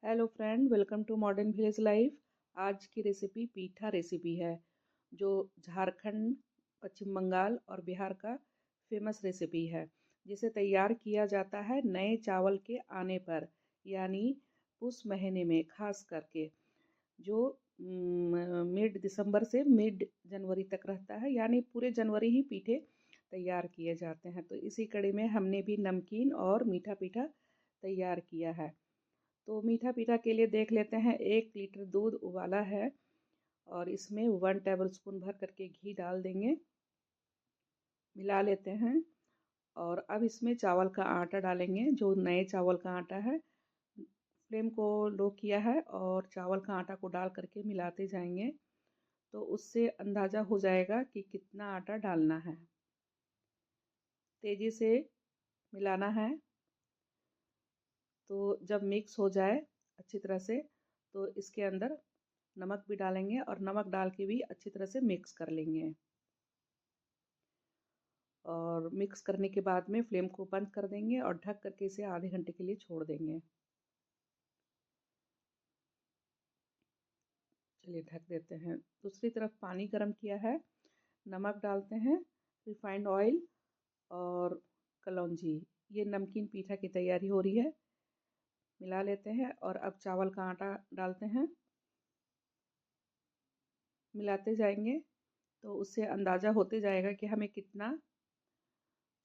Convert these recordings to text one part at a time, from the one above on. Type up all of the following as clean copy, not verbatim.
Hello friend, welcome to modern village life. आज की recipe पीठा रेसिपी है, जो झारखंड, पश्चिम बंगाल और बिहार का फेमस रेसिपी है, जिसे तैयार किया जाता है नए चावल के आने पर, यानी पुष महीने में खास करके, जो मिड दिसंबर से मिड जनवरी तक रहता है, यानी पूरे जनवरी ही पीठे तैयार किए जाते हैं। तो इसी कड़ी में हमने भी नमकीन और मीठा पीठा तैयार किया है। तो मीठा पीठा के लिए देख लेते हैं। 1 लीटर दूध उबाला है और इसमें 1 टेबल स्पून भर करके घी डाल देंगे, मिला लेते हैं। और अब इसमें चावल का आटा डालेंगे, जो नए चावल का आटा है। फ्लेम को लो किया है और चावल का आटा को डाल करके मिलाते जाएंगे, तो उससे अंदाज़ा हो जाएगा कि कितना आटा डालना है। तेज़ी से मिलाना है। तो जब मिक्स हो जाए अच्छी तरह से, तो इसके अंदर नमक भी डालेंगे और नमक डाल के भी अच्छी तरह से मिक्स कर लेंगे। और मिक्स करने के बाद में फ्लेम को बंद कर देंगे और ढक करके इसे आधे घंटे के लिए छोड़ देंगे। चलिए ढक देते हैं। दूसरी तरफ पानी गर्म किया है, नमक डालते हैं, रिफाइंड ऑयल और कलौंजी। ये नमकीन पीठा की तैयारी हो रही है। मिला लेते हैं और अब चावल का आटा डालते हैं, मिलाते जाएंगे। तो उससे अंदाज़ा होते जाएगा कि हमें कितना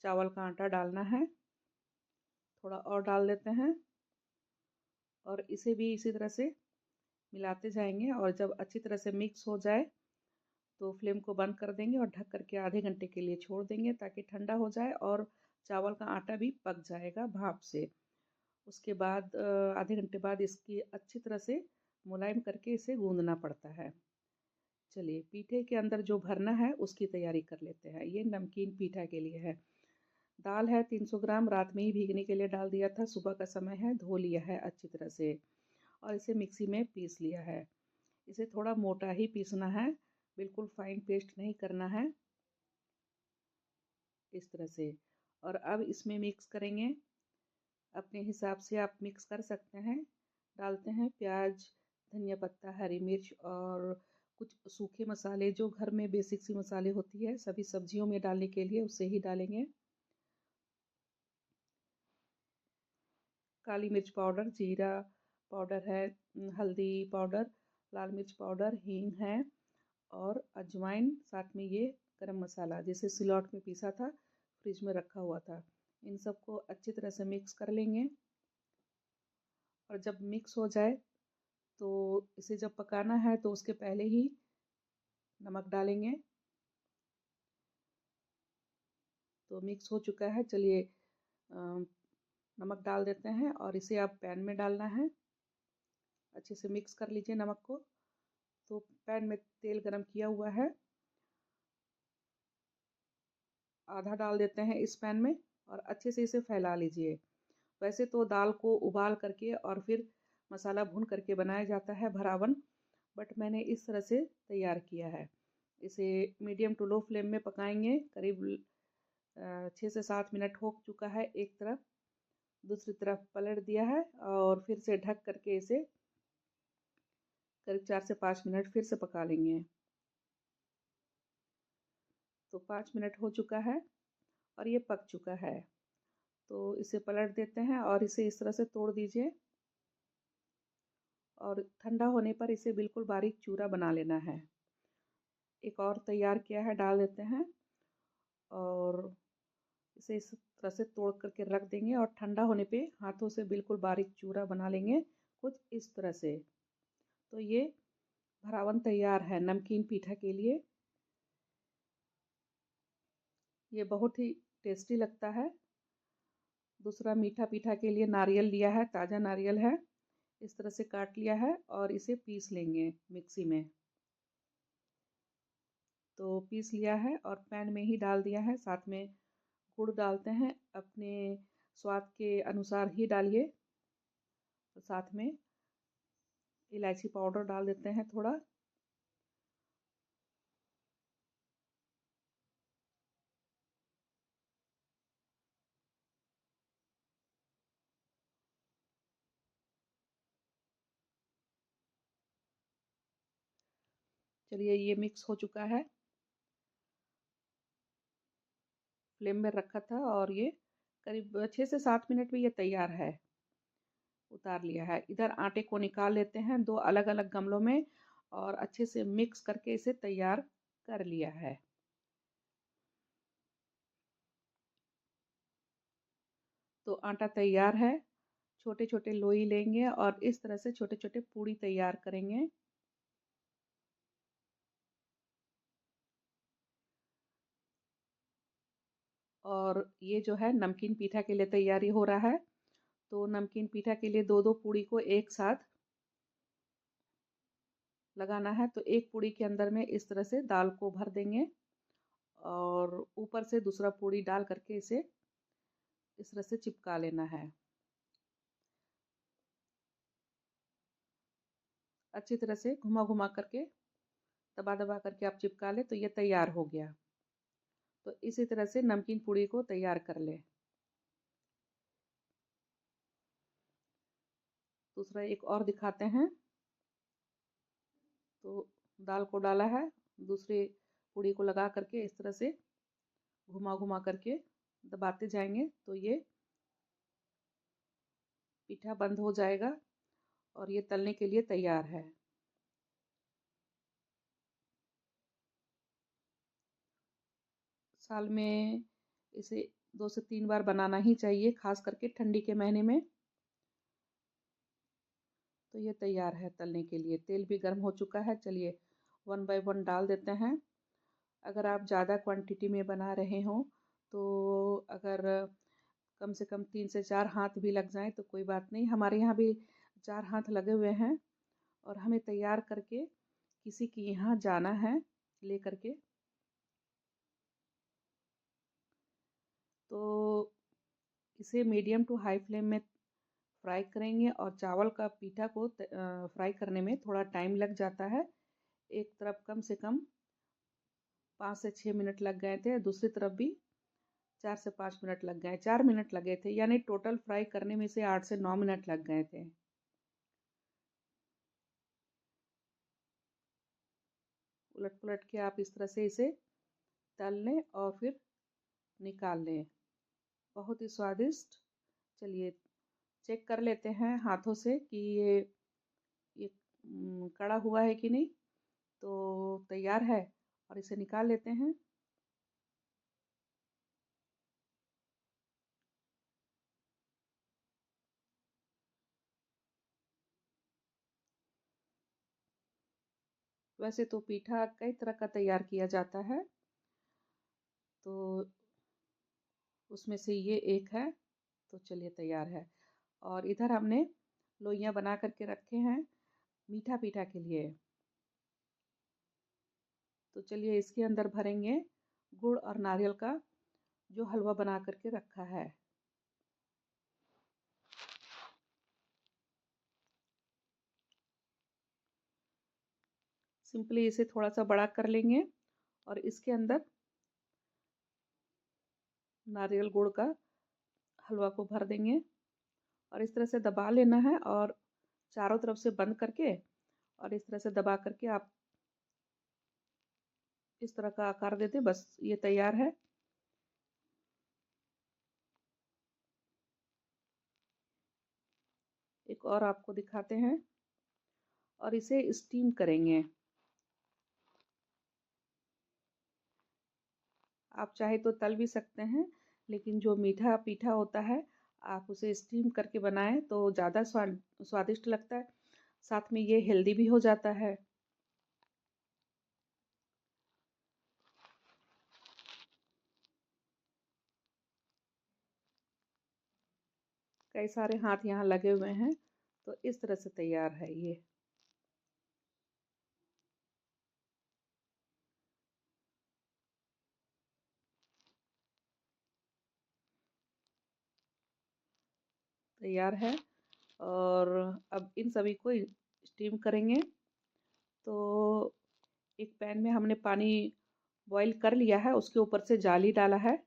चावल का आटा डालना है। थोड़ा और डाल देते हैं और इसे भी इसी तरह से मिलाते जाएंगे। और जब अच्छी तरह से मिक्स हो जाए तो फ्लेम को बंद कर देंगे और ढक करके आधे घंटे के लिए छोड़ देंगे, ताकि ठंडा हो जाए और चावल का आटा भी पक जाएगा भाप से। उसके बाद आधे घंटे बाद इसकी अच्छी तरह से मुलायम करके इसे गूंदना पड़ता है। चलिए पीठे के अंदर जो भरना है उसकी तैयारी कर लेते हैं। ये नमकीन पीठा के लिए है। दाल है 300 ग्राम, रात में ही भीगने के लिए डाल दिया था। सुबह का समय है, धो लिया है अच्छी तरह से और इसे मिक्सी में पीस लिया है। इसे थोड़ा मोटा ही पीसना है, बिल्कुल फाइन पेस्ट नहीं करना है, इस तरह से। और अब इसमें मिक्स करेंगे। अपने हिसाब से आप मिक्स कर सकते हैं। डालते हैं प्याज, धनिया पत्ता, हरी मिर्च और कुछ सूखे मसाले, जो घर में बेसिक सी मसाले होती है सभी सब्जियों में डालने के लिए, उसे ही डालेंगे। काली मिर्च पाउडर, जीरा पाउडर है, हल्दी पाउडर, लाल मिर्च पाउडर, हींग है और अजवाइन। साथ में ये गरम मसाला, जिसे सिलौट में पीसा था, फ्रिज में रखा हुआ था। इन सबको अच्छी तरह से मिक्स कर लेंगे। और जब मिक्स हो जाए तो इसे जब पकाना है तो उसके पहले ही नमक डालेंगे। तो मिक्स हो चुका है। चलिए नमक डाल देते हैं और इसे अब पैन में डालना है। अच्छे से मिक्स कर लीजिए नमक को। तो पैन में तेल गरम किया हुआ है, आधा डाल देते हैं इस पैन में और अच्छे से इसे फैला लीजिए। वैसे तो दाल को उबाल करके और फिर मसाला भून करके बनाया जाता है भरावन, बट मैंने इस तरह से तैयार किया है। इसे मीडियम टू लो फ्लेम में पकाएंगे। करीब 6 से 7 मिनट हो चुका है एक तरफ। दूसरी तरफ पलट दिया है और फिर से ढक करके इसे करीब 4 से 5 मिनट फिर से पका लेंगे। तो 5 मिनट हो चुका है और ये पक चुका है। तो इसे पलट देते हैं और इसे इस तरह से तोड़ दीजिए। और ठंडा होने पर इसे बिल्कुल बारीक चूरा बना लेना है। एक और तैयार किया है, डाल देते हैं और इसे इस तरह से तोड़ करके रख देंगे और ठंडा होने पे हाथों से बिल्कुल बारीक चूरा बना लेंगे, कुछ इस तरह से। तो ये भरावन तैयार है नमकीन पीठा के लिए। ये बहुत ही टेस्टी लगता है। दूसरा मीठा पीठा के लिए नारियल लिया है, ताज़ा नारियल है, इस तरह से काट लिया है और इसे पीस लेंगे मिक्सी में। तो पीस लिया है और पैन में ही डाल दिया है। साथ में गुड़ डालते हैं, अपने स्वाद के अनुसार ही डालिए। तो साथ में इलायची पाउडर डाल देते हैं थोड़ा। चलिए ये मिक्स हो चुका है। फ्लेम में रखा था और ये करीब 6 से 7 मिनट में ये तैयार है। उतार लिया है। इधर आटे को निकाल लेते हैं 2 अलग-अलग गमलों में और अच्छे से मिक्स करके इसे तैयार कर लिया है। तो आटा तैयार है। छोटे-छोटे लोई लेंगे और इस तरह से छोटे-छोटे पूड़ी तैयार करेंगे। और ये जो है नमकीन पीठा के लिए तैयारी हो रहा है। तो नमकीन पीठा के लिए 2-2 पूड़ी को एक साथ लगाना है। तो एक पूड़ी के अंदर में इस तरह से दाल को भर देंगे और ऊपर से दूसरा पूड़ी डाल करके इसे इस तरह से चिपका लेना है। अच्छी तरह से घुमा-घुमा करके दबा-दबा करके आप चिपका लें तो ये तैयार हो गया। तो इसी तरह से नमकीन पूड़ी को तैयार कर लें। दूसरा एक और दिखाते हैं। तो दाल को डाला है, दूसरी पूड़ी को लगा करके इस तरह से घुमा-घुमा करके दबाते जाएंगे तो ये पीठा बंद हो जाएगा और ये तलने के लिए तैयार है। साल में इसे 2 से 3 बार बनाना ही चाहिए, खास करके ठंडी के महीने में। तो ये तैयार है तलने के लिए। तेल भी गर्म हो चुका है। चलिए 1 बाय 1 डाल देते हैं। अगर आप ज़्यादा क्वांटिटी में बना रहे हों तो अगर कम से कम 3 से 4 हाथ भी लग जाएं तो कोई बात नहीं। हमारे यहाँ भी 4 हाथ लगे हुए हैं और हमें तैयार करके किसी के यहाँ जाना है ले करके। तो इसे मीडियम टू हाई फ्लेम में फ्राई करेंगे और चावल का पीठा को फ्राई करने में थोड़ा टाइम लग जाता है। एक तरफ कम से कम 5 से 6 मिनट लग गए थे, दूसरी तरफ भी 4 से 5 मिनट लग गए, 4 मिनट लगे थे, यानी टोटल फ्राई करने में से 8 से 9 मिनट लग गए थे। उलट पुलट के आप इस तरह से इसे तल लें और फिर निकाल लें। बहुत ही स्वादिष्ट। चलिए चेक कर लेते हैं हाथों से कि ये कड़ा हुआ है कि नहीं। तो तैयार है और इसे निकाल लेते हैं। वैसे तो पीठा कई तरह का तैयार किया जाता है, तो उसमें से ये एक है। तो चलिए तैयार है। और इधर हमने लोइयाँ बना करके रखे हैं मीठा पीठा के लिए। तो चलिए इसके अंदर भरेंगे गुड़ और नारियल का जो हलवा बना करके रखा है। सिंपली इसे थोड़ा सा बड़ा कर लेंगे और इसके अंदर नारियल गुड़ का हलवा को भर देंगे और इस तरह से दबा लेना है और चारों तरफ से बंद करके और इस तरह से दबा करके आप इस तरह का आकार दे दें। बस ये तैयार है। एक और आपको दिखाते हैं और इसे स्टीम करेंगे। आप चाहे तो तल भी सकते हैं, लेकिन जो मीठा पीठा होता है आप उसे स्टीम करके बनाएं तो ज़्यादा स्वादिष्ट लगता है। साथ में ये हेल्दी भी हो जाता है। कई सारे हाथ यहाँ लगे हुए हैं। तो इस तरह से तैयार है ये। तैयार है और अब इन सभी को स्टीम करेंगे। तो एक पैन में हमने पानी बॉईल कर लिया है, उसके ऊपर से जाली डाला है।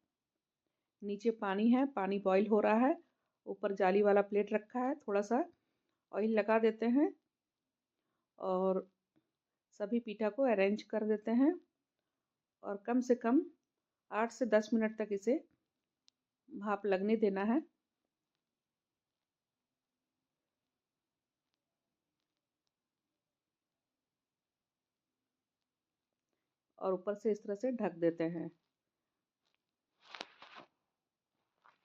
नीचे पानी है, पानी बॉईल हो रहा है। ऊपर जाली वाला प्लेट रखा है। थोड़ा सा ऑयल लगा देते हैं और सभी पीठा को अरेंज कर देते हैं और कम से कम 8 से 10 मिनट तक इसे भाप लगने देना है। और ऊपर से इस तरह से ढक देते हैं।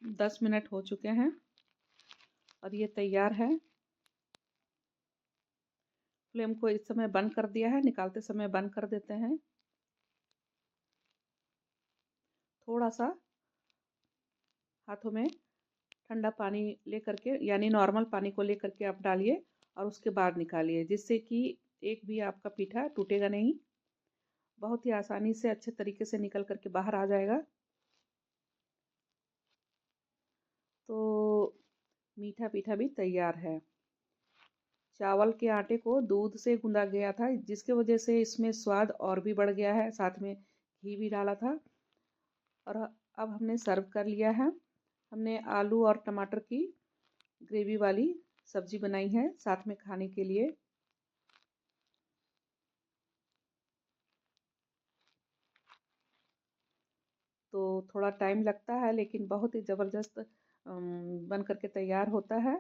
10 मिनट हो चुके हैं और ये तैयार है। फ्लेम को इस समय बंद कर दिया है, निकालते समय बंद कर देते हैं। थोड़ा सा हाथों में ठंडा पानी लेकर के, यानी नॉर्मल पानी को लेकर के आप डालिए और उसके बाद निकालिए, जिससे कि एक भी आपका पीठा टूटेगा नहीं। बहुत ही आसानी से अच्छे तरीके से निकल करके बाहर आ जाएगा। तो मीठा पीठा भी तैयार है। चावल के आटे को दूध से गूंदा गया था, जिसके वजह से इसमें स्वाद और भी बढ़ गया है। साथ में घी भी डाला था। और अब हमने सर्व कर लिया है। हमने आलू और टमाटर की ग्रेवी वाली सब्जी बनाई है साथ में खाने के लिए। तो थोड़ा टाइम लगता है, लेकिन बहुत ही ज़बरदस्त बन करके तैयार होता है।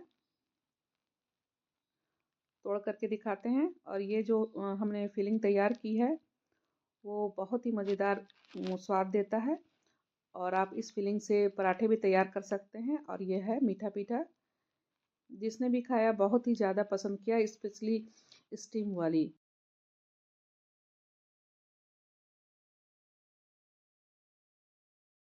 तोड़ करके दिखाते हैं। और ये जो हमने फिलिंग तैयार की है वो बहुत ही मज़ेदार स्वाद देता है। और आप इस फिलिंग से पराठे भी तैयार कर सकते हैं। और ये है मीठा पीठा। जिसने भी खाया बहुत ही ज़्यादा पसंद किया, स्पेशली स्टीम वाली।